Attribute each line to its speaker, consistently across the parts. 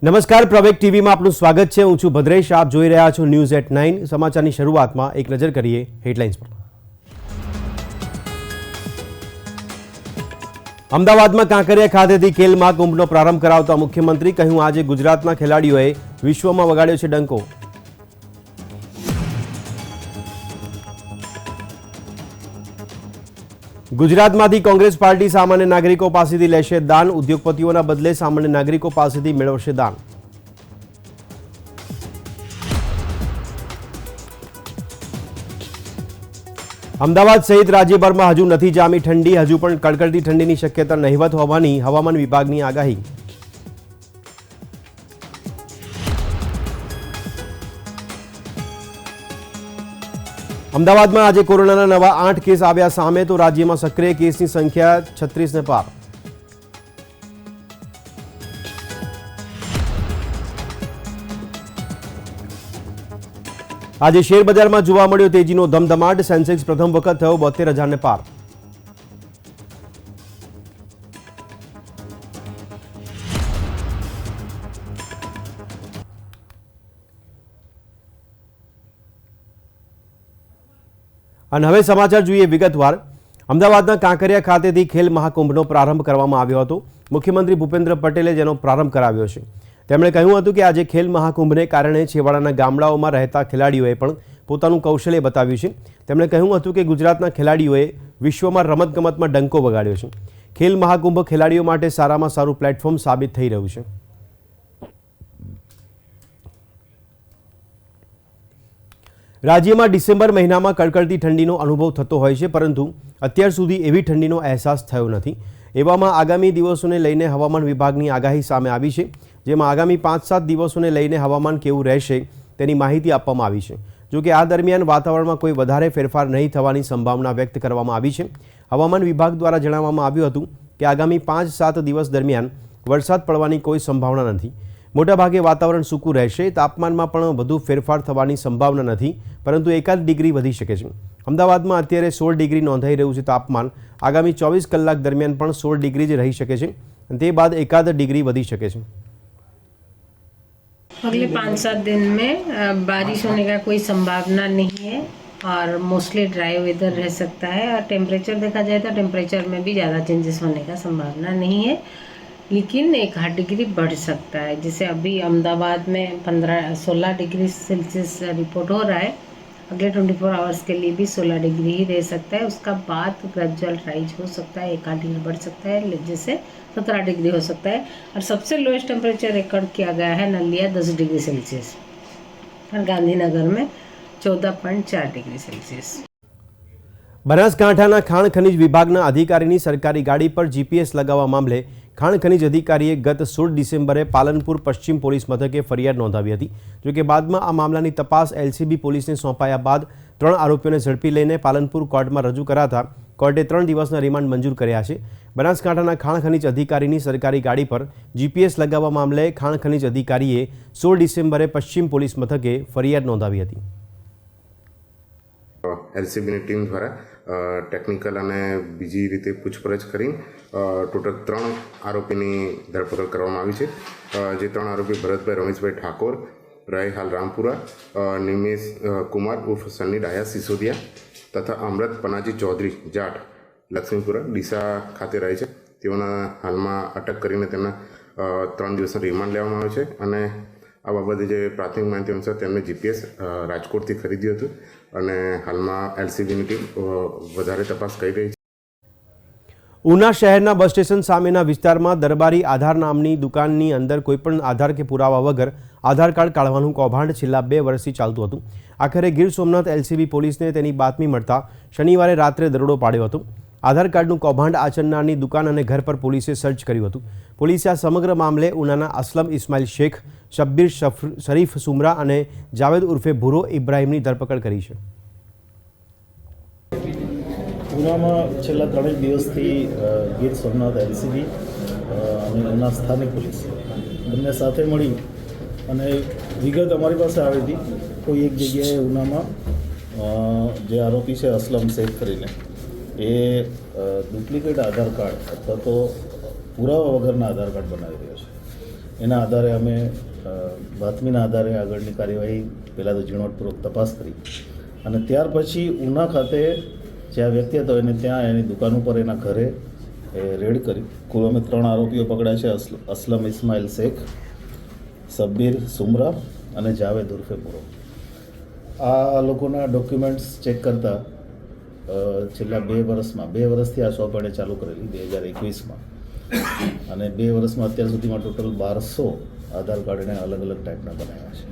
Speaker 1: નમસ્કાર, પ્રવેગ ટીવીમાં આપનું સ્વાગત છે। હું છું ભદ્રેશ, આપ જોઈ રહ્યા છો ન્યૂઝ એટ 9। સમાચારની શરૂઆતમાં એક નજર કરીએ હેડલાઇન્સ પર। અમદાવાદમાં કાંકરિયા ખાતેથી ખેલ મહાકુંભનો પ્રારંભ કરાવતા મુખ્યમંત્રી કહ્યું, આજે ગુજરાતના ખેલાડીઓએ વિશ્વમાં વગાડ્યો છે ડંકો। ગુજરાતમાંથી કોંગ્રેસ પાર્ટી સામાન્ય નાગરિકો પાસેથી લેશે દાન, ઉદ્યોગપતિઓના બદલે સામાન્ય નાગરિકો પાસેથી મેળવશે દાન। અમદાવાદ સહિત રાજ્યભરમાં હજુ નથી જામી ઠંડી, હજુ પણ કડકડતી ઠંડીની શક્યતા નહિવત હોવાની હવામાન વિભાગની આગાહી। અમદાવાદમાં આજે કોરોનાના નવા 8 કેસ આવ્યા સામે, તો રાજ્યમાં સક્રિય કેસની સંખ્યા 36ને પાર। આજે શેરબજારમાં જોવા મળ્યો તેજીનો ધમધમાટ, સેન્સેક્સ પ્રથમ વખત થયો 72,000ને પાર। અને હવે સમાચાર જોઈએ વિગતવાર। અમદાવાદના કાંકરિયા ખાતેથી ખેલ મહાકુંભનો પ્રારંભ કરવામાં આવ્યો હતો। મુખ્યમંત્રી ભૂપેન્દ્ર પટેલે જેનો પ્રારંભ કરાવ્યો છે। તેમણે કહ્યું હતું કે આજે ખેલ મહાકુંભને કારણે છેવાડાના ગામડાઓમાં રહેતા ખેલાડીઓએ પણ પોતાનું કૌશલ્ય બતાવ્યું છે। તેમણે કહ્યું હતું કે ગુજરાતના ખેલાડીઓએ વિશ્વમાં રમતગમતમાં ડંકો વગાડ્યો છે। ખેલ મહાકુંભ ખેલાડીઓ માટે સારામાં સારું પ્લેટફોર્મ સાબિત થઈ રહ્યું છે। રાજ્યમાં ડિસેમ્બર મહિનામાં કડકડતી ઠંડીનો અનુભવ થતો હોય છે, પરંતુ અત્યાર સુધી એવી ઠંડીનો અહેસાસ થયો નથી। એવામાં આગામી દિવસોને લઈને હવામાન વિભાગની આગાહી સામે આવી છે, જેમાં આગામી 5-7 દિવસોને લઈને હવામાન કેવું રહેશે તેની માહિતી આપવામાં આવી છે। જોકે આ દરમિયાન વાતાવરણમાં કોઈ વધારે ફેરફાર નહીં થવાની સંભાવના વ્યક્ત કરવામાં આવી છે। હવામાન વિભાગ દ્વારા જણાવવામાં આવ્યું હતું કે આગામી 5-7 દિવસ દરમિયાન વરસાદ પડવાની કોઈ સંભાવના નથી। મોટાભાગે વાતાવરણ સૂકું રહેશે, તાપમાનમાં પણ વધુ ફેરફાર થવાની સંભાવના નથી, પરંતુ 1 ડિગ્રી વધી શકે છે। અમદાવાદમાં અત્યારે 16 ડિગ્રી નોંધાઈ રહ્યું છે તાપમાન। આગામી 24 કલાક દરમિયાન પણ 16 ડિગ્રી જ રહી શકે છે અને તે બાદ 1 ડિગ્રી વધી શકે છે।
Speaker 2: अगले 5-7 दिन में बारिश होने का कोई संभावना नहीं है और मोस्टली ड्राई वेदर रह सकता है। और टेम्परेचर देखा जाए तो टेम्परेचर में भी ज़्यादा चेंजेस होने का संभावना नहीं है, लेकिन 1-8 डिग्री बढ़ सकता है। जैसे अभी अहमदाबाद में 16 डिग्री सेल्सियस रिपोर्ट हो रहा है। अगले 24 आवर्स के लिए भी 16 डिग्री ही रह सकता है। उसका बाद ग्रेजुअल राइज हो सकता है, 1-8 डिग्री बढ़ सकता है, जैसे 17 डिग्री हो सकता है। और सबसे लोएस्ट टेम्परेचर रिकॉर्ड किया गया है नलिया 10 डिग्री सेल्सियस और गांधीनगर में 14.4 डिग्री सेल्सियस।
Speaker 1: બનાસકાંઠાના ખાણ ખનીજ વિભાગના અધિકારીની સરકારી ગાડી પર જીપીએસ લગાવવા મામલે ખાણ ખનીજ અધિકારીએ ગત 16 ડિસેમ્બરે પાલનપુર પશ્ચિમ પોલીસ મથકે ફરિયાદ નોંધાવી હતી। જોકે બાદમાં આ મામલાની તપાસ એલસીબી પોલીસને સોંપાયા બાદ 3 આરોપીઓને ઝડપી લઈને પાલનપુર કોર્ટમાં રજૂ કરાતા કોર્ટે 3 દિવસના રિમાન્ડ મંજૂર કર્યા છે। બનાસકાંઠાના ખાણ ખનીજ અધિકારીની સરકારી ગાડી પર જીપીએસ લગાવવા મામલે ખાણ ખનીજ અધિકારીએ 16 ડિસેમ્બરે પશ્ચિમ પોલીસ મથકે ફરિયાદ નોંધાવી હતી।
Speaker 3: એલસીબીની ટીમ દ્વારા ટેકનિકલ અને બીજી રીતે પૂછપરછ કરી ટોટલ 3 આરોપીની ધરપકડ કરવામાં આવી છે। જે 3 આરોપી ભરતભાઈ રમેશભાઈ ઠાકોર, રહે હાલ રામપુરા, નિમેશ કુમાર ઉર્ફ સન્ની ડાયા સિસોદિયા તથા અમૃત પનાજી ચૌધરી જાટ લક્ષ્મીપુરા ડીસા ખાતે રહે છે। તેઓના હાલમાં અટક કરીને તેમના 3 દિવસનો રિમાન્ડ લેવામાં આવ્યો છે અને આ બાબતે જે પ્રાથમિક માહિતી અનુસાર તેમને જીપીએસ રાજકોટથી ખરીદ્યું હતું અને હાલમાં એલસીબીની ટીમ વધારે તપાસ કરી રહી છે।
Speaker 1: ઉના શહેરના બસ સ્ટેશન સામેના વિસ્તારમાં દરબારી આધાર નામની દુકાનની અંદર કોઈપણ આધાર કે પુરાવા વગર આધાર કાર્ડ કાઢવાનું કૌભાંડ છેલ્લા 2 વર્ષથી ચાલતું હતું। આખરે ગીર સોમનાથ એલસીબી પોલીસને તેની બાતમી મળતા શનિવારે રાત્રે દરોડો પાડ્યો હતો। આધાર કાર્ડનું કૌભાંડ આચરનારની દુકાન અને ઘર પર પોલીસે સર્ચ કર્યું હતું। પોલીસે આ સમગ્ર મામલે ઉનાના અસલમ ઇસ્માઇલ શેખ, શબ્બીર શરીફ સુમરા અને જાવેદ ઉર્ફે ભૂરો ઇબ્રાહીમની ધરપકડ કરી છે।
Speaker 4: ઉનામાં છેલ્લા 3 દિવસથી ગીર સોમનાથ એલસીબી અને ઉના સ્થાનિક પોલીસ બંને સાથે મળી અને વિગત અમારી પાસે આવી હતી। કોઈ એક જગ્યાએ ઉનામાં જે આરોપી છે અસલમ શેખ કરીને એ ડુપ્લિકેટ આધાર કાર્ડ અથવા તો પુરાવા વગરના આધાર કાર્ડ બનાવી રહ્યો છે। એના આધારે અમે બાતમીના આધારે આગળની કાર્યવાહી પહેલાં તો ઝીણવટપૂર્વક તપાસ કરી અને ત્યાર પછી ઉના ખાતે જ્યાં વ્યક્તિ હતો એને ત્યાં એની દુકાન ઉપર એના ઘરે રેડ કરી કુલ અમે 3 આરોપીઓ પકડ્યા છે. અસલમ ઇસ્માઇલ શેખ, સબ્બીર સુમરા અને જાવેદ ઉર્ફે પુરો. આ લોકોના ડોક્યુમેન્ટ્સ ચેક કરતાં છેલ્લા 2 વર્ષથી આ શોપ એણે ચાલુ કરેલી 2021માં અને 2 વર્ષમાં અત્યાર સુધીમાં ટોટલ 1200 આધાર કાર્ડ એણે અલગ અલગ ટાઈપના બનાવ્યા છે.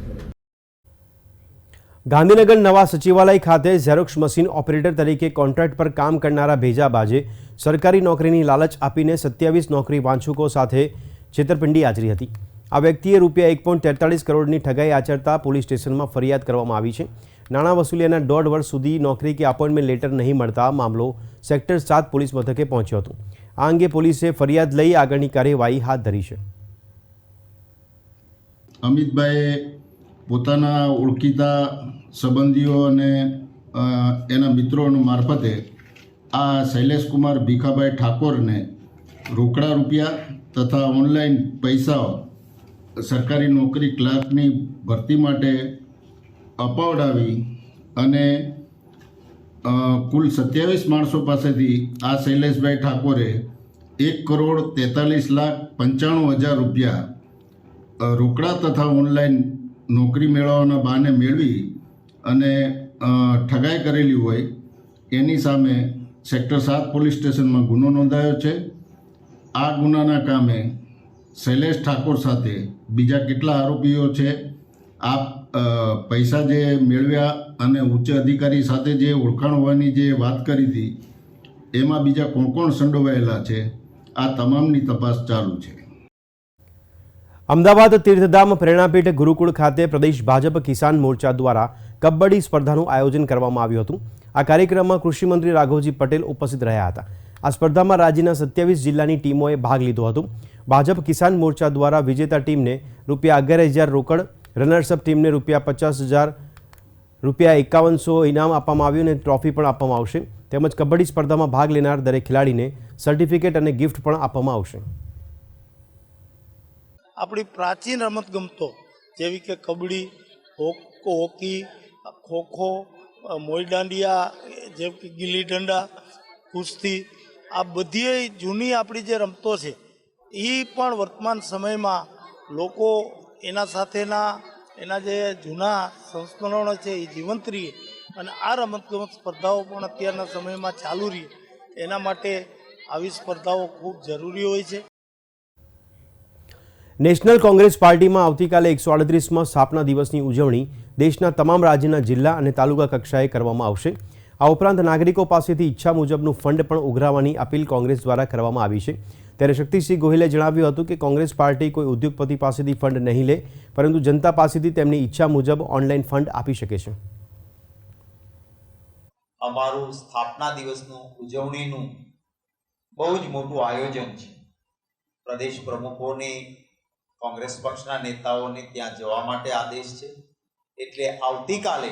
Speaker 1: ગાંધીનગર નવા સચિવાલય ખાતે ઝેરોક્સ મશીન ઓપરેટર તરીકે કોન્ટ્રાક્ટ પર કામ કરનારા ભેજાબાજે સરકારી નોકરીની લાલચ આપીને 27 નોકરી વાંચુકો સાથે છેતરપિંડી આચરી હતી. આ વ્યક્તિએ રૂપિયા 1.43 કરોડની ઠગાઈ આચરતા પોલીસ સ્ટેશનમાં ફરિયાદ કરવામાં આવી છે. નાણાં વસૂલ્યાના 1.5 વર્ષ સુધી નોકરી કે અપોઇન્ટમેન્ટ લેટર નહીં મળતા મામલો સેક્ટર 7 પોલીસ મથકે પહોંચ્યો હતો. આ અંગે પોલીસે ફરિયાદ લઈ આગળની કાર્યવાહી હાથ ધરી છે.
Speaker 5: અમિતભાઈએ પોતાના ઓળખીતા સંબંધીઓ અને એના મિત્રો મારફતે આ શૈલેષકુમાર ભીખાભાઈ ઠાકોરને રોકડા રૂપિયા તથા ઓનલાઈન પૈસા સરકારી નોકરી ક્લાર્કની ભરતી માટે અપાવડાવી અને કુલ 27 માણસો પાસેથી આ શૈલેષભાઈ ઠાકોરે 1,43,95,000 રૂપિયા રોકડા તથા ઓનલાઈન નોકરી મેળવવાના બહાને મેળવી અને ઠગાઈ કરેલી હોય એની સામે સેક્ટર 7 પોલીસ સ્ટેશનમાં ગુનો નોંધાયો છે. આ ગુનાના કામે શૈલેષ ઠાકોર સાથે બીજા કેટલા આરોપીઓ છે, આ પૈસા જે મેળવ્યા અને ઉચ્ચ અધિકારી સાથે જે ઓળખાણ હોવાની જે વાત કરી હતી એમાં બીજા કોણ સંડોવાયેલા છે, આ તમામની તપાસ ચાલુ છે.
Speaker 1: અમદાવાદ તીર્થધામ પ્રેરણાપીઠ ગુરુકુળ ખાતે પ્રદેશ ભાજપ કિસાન મોરચા દ્વારા કબડ્ડી સ્પર્ધાનું આયોજન કરવામાં આવ્યું હતું. આ કાર્યક્રમમાં કૃષિમંત્રી રાઘવજી પટેલ ઉપસ્થિત રહ્યા હતા. આ સ્પર્ધામાં રાજ્યના 27 જિલ્લાની ટીમોએ ભાગ લીધો હતો. ભાજપ કિસાન મોરચા દ્વારા વિજેતા ટીમને રૂપિયા 11,000 રોકડ, રનર્સઅપ ટીમને રૂપિયા 50,000, રૂપિયા 5100 ઇનામ આપવામાં આવ્યું અને ટ્રોફી પણ આપવામાં આવશે. તેમજ કબડ્ડી સ્પર્ધામાં ભાગ લેનાર દરેક ખેલાડીને સર્ટિફિકેટ અને ગિફ્ટ પણ આપવામાં આવશે.
Speaker 6: આપણી પ્રાચીન રમતગમતો જેવી કે કબડ્ડી, હોકી, ખોખો, મોઈ દાંડિયા, જેમ કે ગિલ્લી દંડા, કુસ્તી, આ બધી જૂની આપણી જે રમતો છે એ પણ વર્તમાન સમયમાં લોકો એના સાથેના એના જે જૂના સંસ્મરણો છે એ જીવંત રહે અને આ રમતગમત સ્પર્ધાઓ પણ અત્યારના સમયમાં ચાલુ રહે એના માટે આવી સ્પર્ધાઓ ખૂબ જરૂરી હોય છે.
Speaker 1: નેશનલ કોંગ્રેસ પાર્ટીમાં આવતીકાલે 138માં સ્થાપના દિવસની ઉજવણી દેશના તમામ રાજ્યના જિલ્લા અને તાલુકા કક્ષાએ કરવામાં આવશે. આ ઉપરાંત નાગરિકો પાસેથી ઈચ્છા મુજબનું ફંડ પણ ઉઘરાવવાની અપીલ કોંગ્રેસ દ્વારા કરવામાં આવી છે. ત્યારે શક્તિસિંહ ગોહિલે જણાવ્યું હતું કે કોંગ્રેસ પાર્ટી કોઈ ઉદ્યોગપતિ પાસેથી ફંડ નહીં લે, પરંતુ જનતા પાસેથી તેમની ઈચ્છા મુજબ ઓનલાઈન ફંડ આપી શકે છે.
Speaker 7: અમારું સ્થાપના દિવસનું ઉજવણીનું બહુ જ મોટું આયોજન છે. પ્રદેશ પ્રમુખોને, કોંગ્રેસ પક્ષના નેતાઓને ત્યાં જવા માટે આદેશ છે. એટલે આવતીકાલે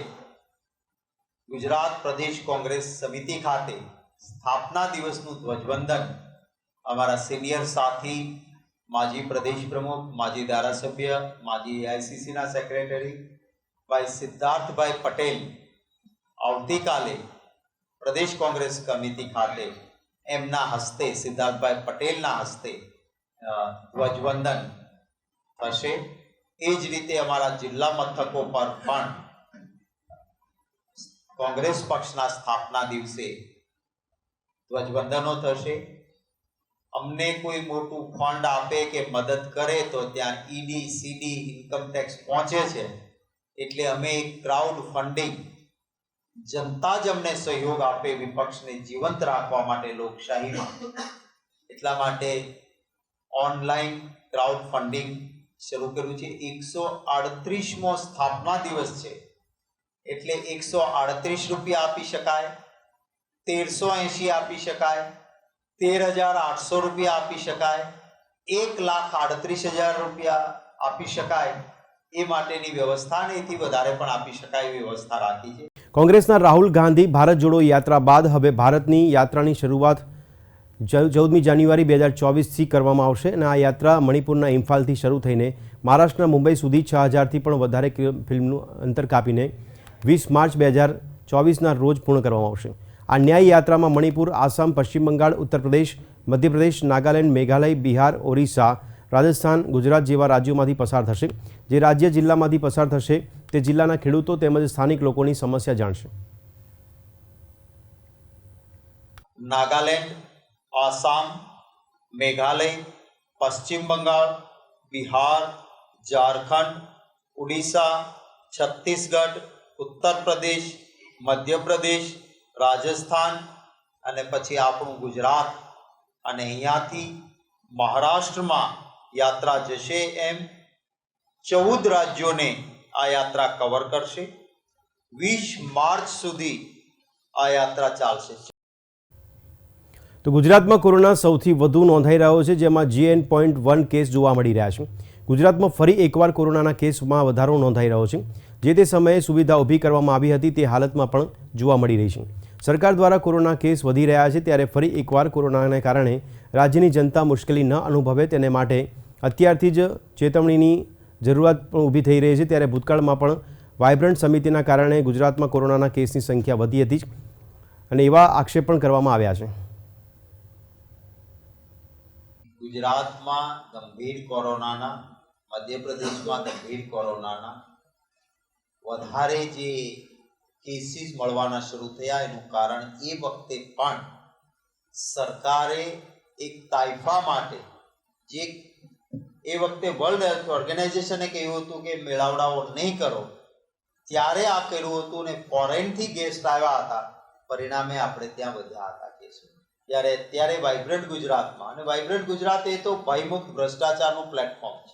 Speaker 7: ગુજરાત પ્રદેશ કોંગ્રેસ સમિતિ ખાતે સ્થાપના દિવસનું ધ્વજવંદન અમારા સિનિયર સાથી, માજી પ્રદેશ પ્રમુખ, માજી ધારાસભ્ય, માજી એઆઈસીસીના સેક્રેટરી ભાઈ સિદ્ધાર્થભાઈ પટેલ આવતીકાલે પ્રદેશ કોંગ્રેસ કમિટી ખાતે એમના હસ્તે, સિદ્ધાર્થભાઈ પટેલના હસ્તે ધ્વજવંદન થશે. એ જ રીતે અમારા જિલ્લા મથકો પર પણ કોંગ્રેસ પક્ષના સ્થાપના દિવસે ધ્વજવંદનો થશે. અમને કોઈ મોટું ફંડ આપે કે મદદ કરે તો ત્યાં ઈડી, સીડી, ઇન્કમ ટેક્સ પહોંચે છે. એટલે અમે એક ક્રાઉડ ફંડિંગ, જનતા જ અમને સહયોગ આપે વિપક્ષને જીવંત રાખવા માટે લોકશાહીમાં, એટલા માટે ઓનલાઈન ક્રાઉડ ફંડિંગ શરૂ કર્યું છે. 138મો સ્થાપના દિવસ છે એટલે 138 રૂપિયા આપી શકાય, 1380 આપી શકાય, 13,800 રૂપિયા આપી શકાય, 1,38,000 રૂપિયા આપી શકાય. એ માટેની વ્યવસ્થા ને એથી વધારે પણ આપી શકાય એવી વ્યવસ્થા રાખી છે.
Speaker 1: કોંગ્રેસના રાહુલ ગાંધી ભારત જોડો યાત્રા બાદ હવે ભારતની યાત્રાની શરૂઆત 14મી જાન્યુઆરી 2024થી કરવામાં આવશે અને આ યાત્રા મણિપુરના ઇમ્ફાલથી શરૂ થઈને મહારાષ્ટ્રના મુંબઈ સુધી 6000થી પણ વધારે ફિલ્મનું અંતર કાપીને 20 માર્ચ 2024ના રોજ પૂર્ણ કરવામાં આવશે. આ ન્યાય યાત્રામાં મણિપુર, આસામ, પશ્ચિમ બંગાળ, ઉત્તર પ્રદેશ, મધ્યપ્રદેશ, નાગાલેન્ડ, મેઘાલય, બિહાર, ઓરિસ્સા, રાજસ્થાન, ગુજરાત જેવા રાજ્યોમાંથી પસાર થશે. જે રાજ્ય જિલ્લામાંથી પસાર થશે તે જિલ્લાના ખેડૂતો તેમજ સ્થાનિક લોકોની સમસ્યા જાણશે.
Speaker 7: નાગાલેન્ડ, આસામ, મેઘાલય, પશ્ચિમ બંગાળ, બિહાર, ઝારખંડ, ઉડીસા, છત્તીસગઢ, ઉત્તર પ્રદેશ, મધ્યપ્રદેશ, રાજસ્થાન અને પછી આપણું ગુજરાત અને અહીંયાથી મહારાષ્ટ્રમાં યાત્રા જશે. એમ 14 રાજ્યોને આ યાત્રા કવર કરશે. 20 માર્ચ સુધી આ યાત્રા ચાલશે.
Speaker 1: તો ગુજરાતમાં કોરોના સૌથી વધુ નોંધાઈ રહ્યો છે, જેમાં GN.1 કેસ જોવા મળી રહ્યા છે. ગુજરાતમાં ફરી એકવાર કોરોનાના કેસમાં વધારો નોંધાઈ રહ્યો છે. જે તે સમયે સુવિધા ઊભી કરવામાં આવી હતી તે હાલતમાં પણ જોવા મળી રહી છે. સરકાર દ્વારા કોરોના કેસ વધી રહ્યા છે ત્યારે ફરી એકવાર કોરોનાને કારણે રાજ્યની જનતા મુશ્કેલી ન અનુભવે તેને માટે અત્યારથી જ ચેતવણીની જરૂરિયાત પણ ઊભી થઈ રહી છે. ત્યારે ભૂતકાળમાં પણ વાયબ્રન્ટ સમિતિના કારણે ગુજરાતમાં કોરોનાના કેસની સંખ્યા વધી હતી અને એવા આક્ષેપ પણ કરવામાં આવ્યા છે.
Speaker 7: ગુજરાતમાં ગંભીર કોરોનાના, મધ્યપ્રદેશમાં ગંભીર કોરોનાના વધારે જે કેસીસ મળવાના શરૂ થયા એનું કારણ એ વખતે પણ સરકારે એક તાઇફા માટે જે એ વખતે વર્લ્ડ હેલ્થ ઓર્ગેનાઇઝેશને કહ્યું હતું કે મેળાવડાઓ નહીં કરો, ત્યારે આ કર્યું હતું ને ફોરેનથી ગેસ્ટ આવ્યા હતા, પરિણામે આપણે ત્યાં વધ્યા હતા કેસો. ત્યારે વાઇબ્રન્ટ ગુજરાતમાં, અને વાઇબ્રન્ટ ગુજરાત એ તો ભયમુક્ત ભ્રષ્ટાચારનું પ્લેટફોર્મ છે.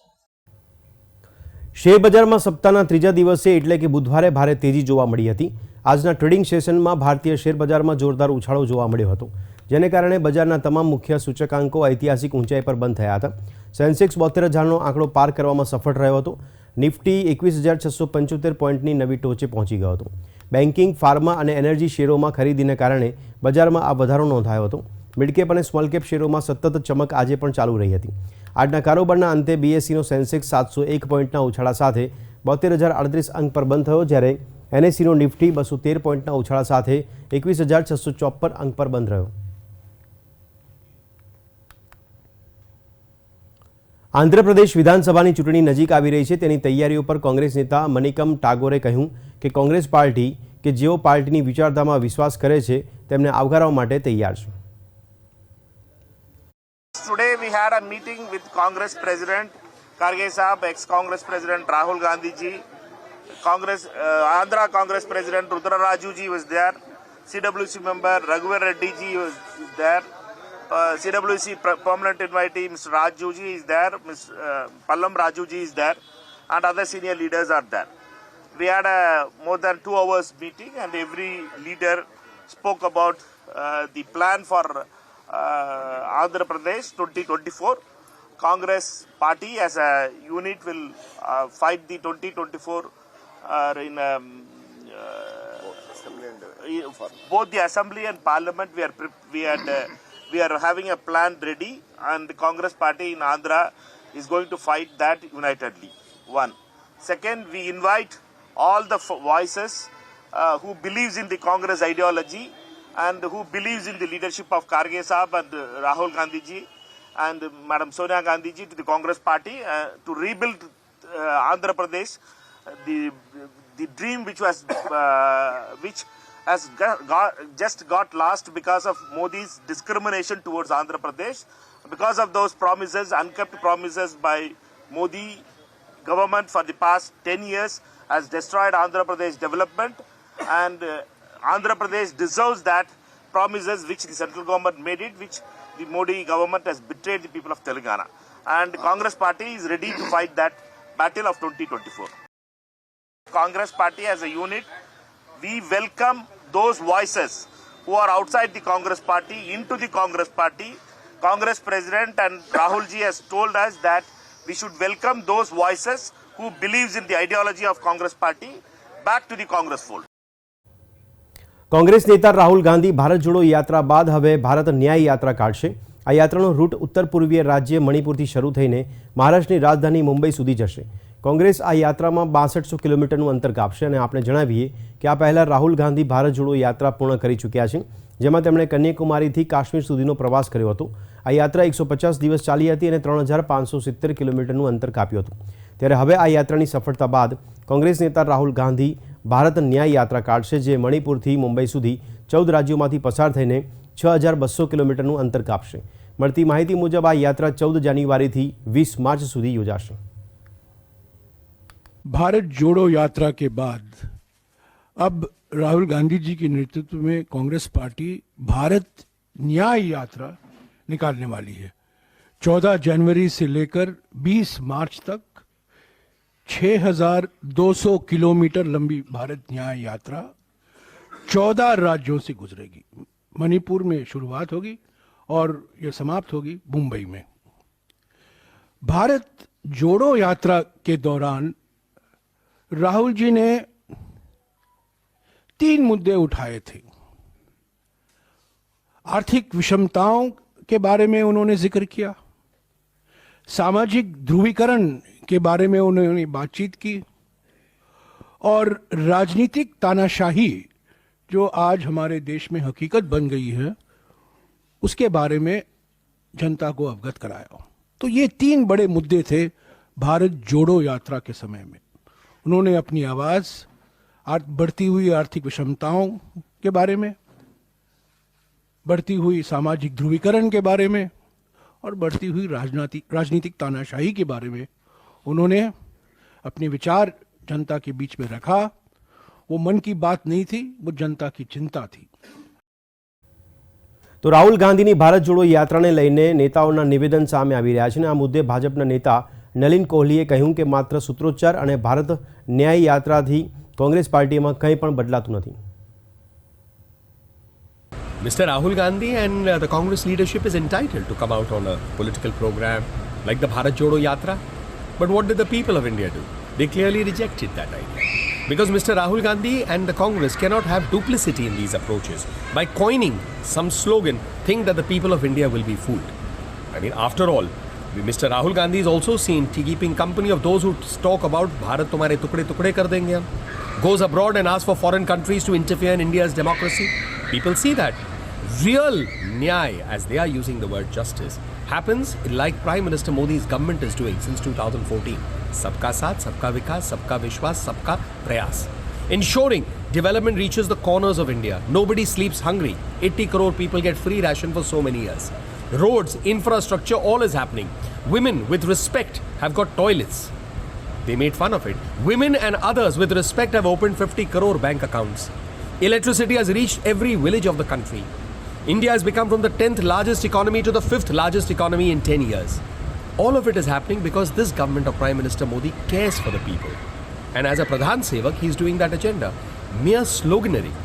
Speaker 1: શેર બજારમાં સપ્તાહના ત્રીજા દિવસે એટલે કે બુધવારે ભારે તેજી જોવા મળી હતી. આજના ટ્રેડિંગ સેશનમાં ભારતીય શેર બજારમાં જોરદાર ઉછાળો જોવા મળ્યો હતો, જેને કારણે બજારના તમામ મુખ્ય સૂચકાંકો ઐતિહાસિક ઊંચાઈ પર બંધ થયા હતા. સેન્સેક્સ 72,000નો આંકડો પાર કરવામાં સફળ રહ્યો હતો. નિફ્ટી 21,675 પોઈન્ટની નવી ટોચે પહોંચી ગયો હતો. બેન્કિંગ, ફાર્મા અને એનર્જી શેરોમાં ખરીદીને કારણે બજારમાં આ વધારો નોંધાયો હતો. મિડકેપ અને સ્મોલ કેપ શેરોમાં સતત ચમક આજે પણ ચાલુ રહી હતી. આજના કારોબારના અંતે BSEનો સેન્સેક્સ 701 પોઈન્ટના ઉછાળા સાથે 72,038 અંક પર બંધ થયો, જ્યારે NSEનો નિફ્ટી 213 પોઈન્ટના ઉછાળા સાથે 21,654 અંક પર બંધ રહ્યો. આંધ્રપ્રદેશ વિધાનસભાની ચૂંટણી નજીક આવી રહી છે. તેની તૈયારીઓ પર કોંગ્રેસ નેતા મનિકમ ટાગોરે કહ્યું કે કોંગ્રેસ પાર્ટી કે જેઓ પાર્ટીની વિચારધારામાં વિશ્વાસ કરે છે તેમને આવકારવા માટે તૈયાર છે.
Speaker 8: Today we had a meeting with Congress President Kharge Sahab, ex-Congress President Rahul Gandhi ji, Andhra Congress President Rudra Raju ji was there, CWC member Raghuvar Reddy ji was there, CWC permanent invitee Mr. Raju ji is there, Mr. Pallam Raju ji is there, and other senior leaders are there. We had a more than 2 hours meeting and every leader spoke about the plan for Andhra Pradesh 2024. Congress party as a unit will fight the 2024 in both the assembly and parliament. We are having a plan ready, and the Congress party in Andhra is going to fight that unitedly. One. Second, we invite all the voices who believes in the Congress ideology and who believes in the leadership of Kharge Sahab and Rahul Gandhi ji and Madam Sonia Gandhi ji to the Congress party to rebuild Andhra Pradesh, the dream which has just got lost because of Modi's discrimination towards Andhra Pradesh. Because of those promises, unkept promises by Modi government for the past 10 years has destroyed Andhra Pradesh development, and Andhra Pradesh deserves that promises which the central government made it, which the Modi government has betrayed the people of Telangana. And Congress party is ready to fight that battle of 2024. Congress party as a unit, we welcome those voices who are outside the Congress party into the Congress party. Congress President and Rahul ji has told us that we should welcome those voices who believes in the ideology of Congress party back to the Congress fold.
Speaker 1: Congress નેતા રાહુલ ગાંધી ભારત જોડો યાત્રા બાદ હવે ભારત ન્યાય યાત્રા કાઢશે. આ યાત્રાનો રૂટ ઉત્તર પૂર્વીય રાજ્ય મણિપુરથી શરૂ થઈને મહારાષ્ટ્રની રાજધાની મુંબઈ સુધી જશે. કોંગ્રેસ આ યાત્રામાં 6200 કિલોમીટરનું અંતર કાપશે અને આપણે જણાવીએ કે આ પહેલાં રાહુલ ગાંધી ભારત જોડો યાત્રા પૂર્ણ કરી ચૂક્યા છે, જેમાં તેમણે કન્યાકુમારીથી કાશ્મીર સુધીનો પ્રવાસ કર્યો હતો. આ યાત્રા 150 દિવસ ચાલી હતી અને 3570 કિલોમીટરનું અંતર કાપ્યું હતું. ત્યારે હવે આ યાત્રાની સફળતા બાદ કોંગ્રેસ નેતા રાહુલ ગાંધી ભારત ન્યાય યાત્રા કાઢશે, જે મણિપુરથી મુંબઈ સુધી 14 રાજ્યોમાંથી પસાર થઈને 6200 કિલોમીટરનું અંતર કાપશે. મળતી માહિતી મુજબ આ યાત્રા 14 જાન્યુઆરીથી 20 માર્ચ સુધી યોજાશે.
Speaker 9: भारत जोड़ो यात्रा के बाद अब राहुल गांधी जी के नेतृत्व में कांग्रेस पार्टी भारत न्याय यात्रा निकालने वाली है. 14 जनवरी से लेकर 20 मार्च तक 6200 किलोमीटर लंबी भारत न्याय यात्रा 14 राज्यों से गुजरेगी. मणिपुर में शुरुआत होगी और यह समाप्त होगी मुंबई में. भारत जोड़ो यात्रा के दौरान राहुल जी ने 3 मुद्दे उठाए थे. आर्थिक विषमताओं के बारे में उन्होंने जिक्र किया, सामाजिक ध्रुवीकरण के बारे में उन्होंने बातचीत की और राजनीतिक तानाशाही जो आज हमारे देश में हकीकत बन गई है उसके बारे में जनता को अवगत कराया. तो ये 3 बड़े मुद्दे थे भारत जोड़ो यात्रा के समय में. उन्होंने अपनी आवाज़ बढ़ती हुई आर्थिक विषमताओं के बारे में, बढ़ती हुई सामाजिक ध्रुवीकरण के बारे में और बढ़ती हुई राजनीतिक तानाशाही के बारे में उन्होंने अपने विचार जनता के बीच में रखा. वो मन की बात नहीं थी, वो जनता की चिंता थी.
Speaker 1: તો રાહુલ ગાંધીની ભારત જોડો યાત્રાને લઈને નેતાઓના નિવેદન સામે આવી રહ્યા છે અને આ મુદ્દે ભાજપના નેતા નલિન કોહલીએ કહ્યું કે માત્ર સૂત્રોચ્ચાર અને ભારત ન્યાય યાત્રાથી કોંગ્રેસ પાર્ટીમાં કંઈ પણ બદલાતું નથી.
Speaker 10: Mr. Rahul Gandhi and the Congress leadership is entitled to come out on a political program like the Bharat Jodo Yatra. But what did the people of India do? They clearly rejected that idea. Because Mr. Rahul Gandhi and the Congress cannot have duplicity in these approaches. By coining some slogan, think that the people of India will be fooled. I mean, after all, Mr. Rahul Gandhi is also seen keeping company of those who talk about Bharat tumhare tukde tukde kar denge hum. Goes abroad and asks for foreign countries to interfere in India's democracy. People see that. Real nyay, as they are using the word justice, happens like Prime Minister Modi's government is doing since 2014. Sabka Saath, Sabka Vikas, Sabka Vishwas, Sabka Prayas. Ensuring development reaches the corners of India. Nobody sleeps hungry. 80 crore people get free ration for so many years. Roads, infrastructure, all is happening. Women with respect have got toilets. They made fun of it. Women and others with respect have opened 50 crore bank accounts. Electricity has reached every village of the country. India has become from the 10th largest economy to the 5th largest economy in 10 years. All of it is happening because this government of Prime Minister Modi cares for the people. And as a Pradhan Sevak, he is doing that agenda. Mere sloganeering,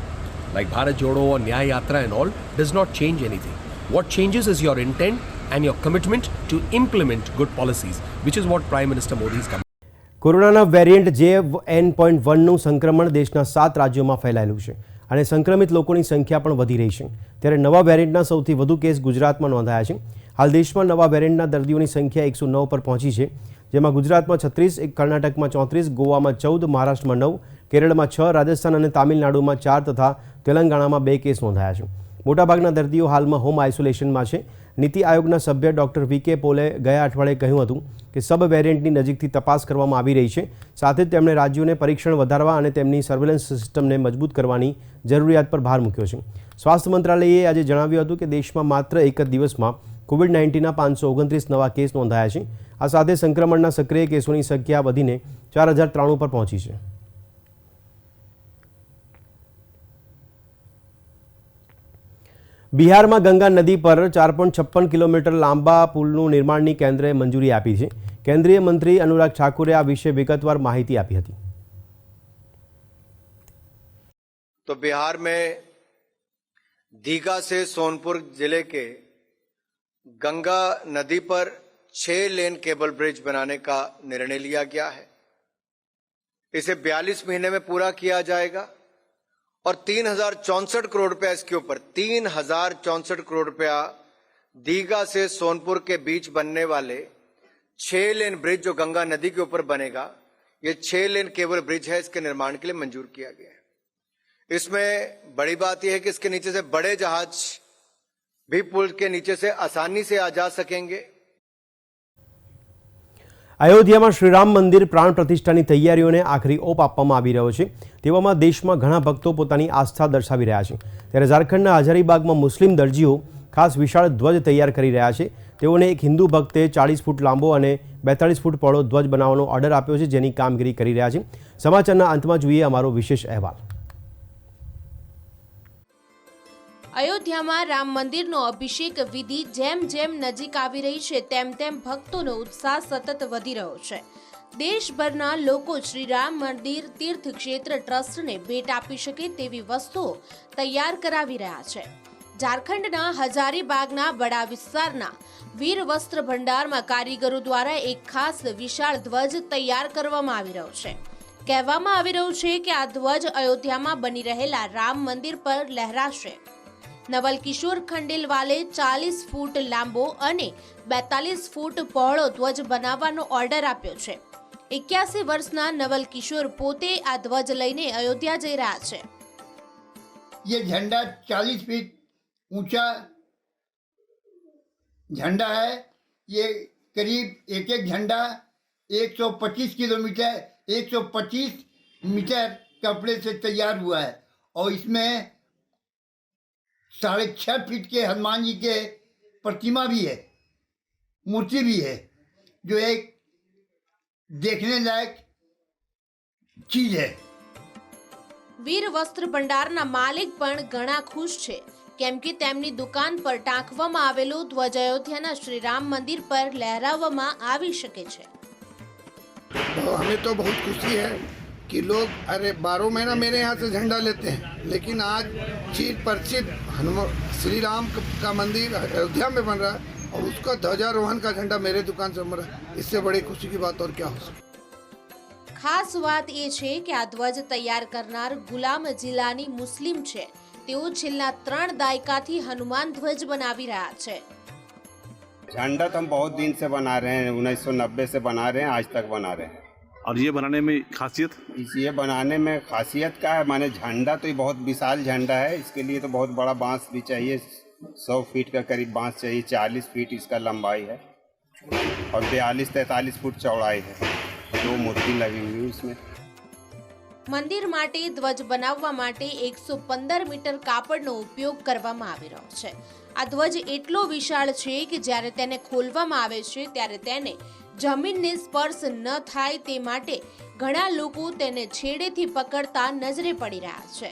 Speaker 10: like Bharat Jodo or Nyaya Yatra and all, does not change anything. What changes is your intent and your commitment to implement good policies, which is what Prime Minister Modi is coming.
Speaker 1: કોરોનાના variant JN.1નું સંક્રમણ દેશના 7 રાજ્યોમાં ફેલાયેલું છે અને સંક્રમિત લોકોની સંખ્યા પણ વધી રહી છે. ત્યારે નવા વેરિયન્ટના સૌથી વધુ કેસ ગુજરાતમાં નોંધાયા છે. હાલ દેશમાં નવા વેરિયન્ટના દર્દીઓની સંખ્યા 109 પર પહોંચી છે, જેમાં ગુજરાતમાં 36, કર્ણાટકમાં 34, ગોવામાં 14, મહારાષ્ટ્રમાં 9, કેરળમાં 6, રાજસ્થાન અને તામિલનાડુમાં 4 તથા તેલંગાણામાં 2 કેસ નોંધાયા છે. મોટાભાગના દર્દીઓ હાલમાં હોમ આઇસોલેશનમાં છે. નીતિ આયોગના સભ્ય ડૉક્ટર વી.કે. પોલે ગયા અઠવાડિયે કહ્યું હતું કે સબ વેરિયન્ટની નજીકથી તપાસ કરવામાં આવી રહી છે. સાથે જ તેમણે રાજ્યોને પરીક્ષણ વધારવા અને તેમની સર્વેલન્સ સિસ્ટમને મજબૂત કરવાની જરૂરિયાત પર ભાર મૂક્યો છે. સ્વાસ્થ્ય મંત્રાલયે આજે જણાવ્યું હતું કે દેશમાં માત્ર એક જ દિવસમાં કોવિડ-19ના 529 નવા કેસ નોંધાયા છે. આ સાથે સંક્રમણના સક્રિય કેસોની સંખ્યા વધીને 4093 પર પહોંચી છે. બિહારમાં ગંગા નદી પર 4.56 કિલોમીટર લાંબા પુલનું નિર્માણની કેન્દ્રએ મંજૂરી આપી છે. કેન્દ્રીય મંત્રી અનુરાગ ઠાકુરે આ વિશે વિગતવાર માહિતી આપી હતી.
Speaker 11: तो बिहार में दीघा से सोनपुर जिले के गंगा नदी पर 6 लेन केबल ब्रिज बनाने का निर्णय लिया गया है. इसे 42 महीने में पूरा किया जाएगा और 3064 करोड़ रुपया इसके ऊपर 3064 करोड़ रुपया दीघा से सोनपुर के बीच बनने वाले 6 लेन ब्रिज जो गंगा नदी के ऊपर बनेगा, ये 6 लेन केबल ब्रिज है, इसके निर्माण के लिए मंजूर किया गया है। इसमें बड़ी बात यह है कि इसके नीचे से बड़े जहाज भी पुल के नीचे से आसानी से आ जा सकेंगे।
Speaker 1: અયોધ્યામાં શ્રીરામ મંદિર પ્રાણ પ્રતિષ્ઠાની તૈયારીઓને આખરી ઓપ આપવામાં આવી રહ્યો છે। તેવામાં દેશમાં ઘણા ભક્તો પોતાની આસ્થા દર્શાવી રહ્યા છે। ત્યારે ઝારખંડના હજારીબાગમાં મુસ્લિમ દરજીઓ ખાસ વિશાળ ધ્વજ તૈયાર કરી રહ્યા છે। તેઓને એક હિન્દુ ભક્તે 40 ફૂટ લાંબો અને 42 ફૂટ પહોળો ધ્વજ બનાવવાનો ઓર્ડર આપ્યો છે, જેની કામગીરી કરી રહ્યા છે। સમાચારના અંતમાં જોઈએ અમારો વિશેષ અહેવાલ।
Speaker 12: અયોધ્યામાં રામ મંદિરનો અભિષેક વિધિ જેમ જેમ નજીક આવી રહી છે તેમ તેમ ભક્તોનો ઉત્સાહ સતત વધી રહ્યો છે। દેશભરના લોકો શ્રી રામ મંદિર તીર્થ ક્ષેત્ર ટ્રસ્ટને ભેટ આપી શકે તેવી વસ્તુઓ તૈયાર કરાવી રહ્યા છે। ઝારખંડના હજારીબાગના બડા વિસ્તારના વીર વસ્ત્ર ભંડારમાં કારીગરો દ્વારા એક ખાસ વિશાળ ધ્વજ તૈયાર કરવામાં આવી રહ્યો છે। કહેવામાં આવી રહ્યું છે કે આ ધ્વજ અયોધ્યામાં બની રહેલા રામ મંદિર પર લહેરાશે। નવલ કિશોર ખંડેલવાલે 40 ફૂટ લાંબો અને 42 ફૂટ પહોળો ધ્વજ બનાવવાનો ઓર્ડર આપ્યો છે। 81 વર્ષના નવલ કિશોર પોતે આ ધ્વજ લઈને અયોધ્યા જઈ રહ્યા છે।
Speaker 13: ये झंडा 40 फीट ऊंचा झंडा है। ये करीब एक एक झंडा 125 किलोमीटर 125 मीटर कपड़े से तैयार हुआ है और इसमें 6.5 फीट के हनुमान जी के प्रतिमा भी है, मूर्ति भी है, जो एक देखने लायक चीज है।
Speaker 12: વીર વસ્ત્ર ભંડારના માલિક પણ ઘણા ખુશ છે, કેમ કે તેમની દુકાન પર ટાંકવામાં આવેલો ધ્વજ અયોધ્યાના શ્રી રામ મંદિર પર લહેરાવવામાં આવી શકે છે।
Speaker 9: हमें तो बहुत खुशी है कि लोग 12 महीना मेरे यहाँ से झंडा लेते हैं, लेकिन आज चिर परिचित हनुमान श्री राम का मंदिर अयोध्या में बन रहा है और उसका ध्वजारोहण का झंडा मेरे दुकान से बन रहा है। इससे बड़ी खुशी की बात और क्या हो सकती।
Speaker 12: ખાસ વાત એ છે કે આ ધ્વજ તૈયાર કરનાર ગુલામ જિલ્લાની મુસ્લિમ છે। તેઓ છેલ્લા 3 દાયકાથી હનુમાન ધ્વજ બનાવી રહ્યા છે।
Speaker 14: झंडा तो हम बहुत दिन से बना रहे हैं, 1990 से बना रहे हैं, आज तक बना रहे हैं।
Speaker 8: और ये बनाने में खासियत?
Speaker 14: ये बनाने में खासियत क्या है, माने झंडा तो ये बहुत विशाल झंडा है, इसके लिए तो बहुत बड़ा बांस भी चाहिए। 100 फीट का करीब बांस चाहिए, 40 फीट इसका लंबाई है और 42-43 फुट चौड़ाई है। 2 मूर्ति लगी हुई उसमें।
Speaker 12: મંદિર માટે ધ્વજ બનાવવા માટે 115 મીટર કાપડનો ઉપયોગ કરવામાં આવી રહ્યો છે। આ ધ્વજ એટલો વિશાળ છે કે જ્યારે તેને ખોલવામાં આવે છે ત્યારે તેને જમીનને સ્પર્શ ન થાય તે માટે ઘણા લોકો તેને છેડેથી પકડતા નજરે પડી રહ્યા છે।